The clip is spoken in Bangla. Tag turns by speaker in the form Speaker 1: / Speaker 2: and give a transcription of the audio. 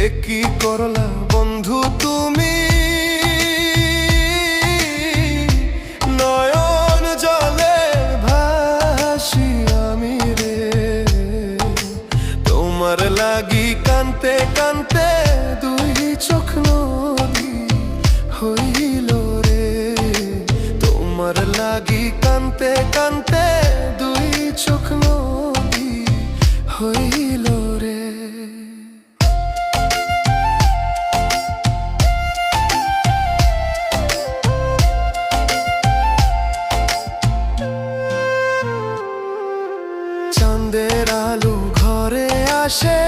Speaker 1: কি করলা বন্ধু তুমি, নয়ন জলে ভাসি আমি রে। তোমার লাগি কানতে কানতে দুই চোখ নদী হইল রে। তোমার লাগি কানতে কানতে দুই চোখ নদী হইল রে। চাঁদের আলো ঘরে আসে,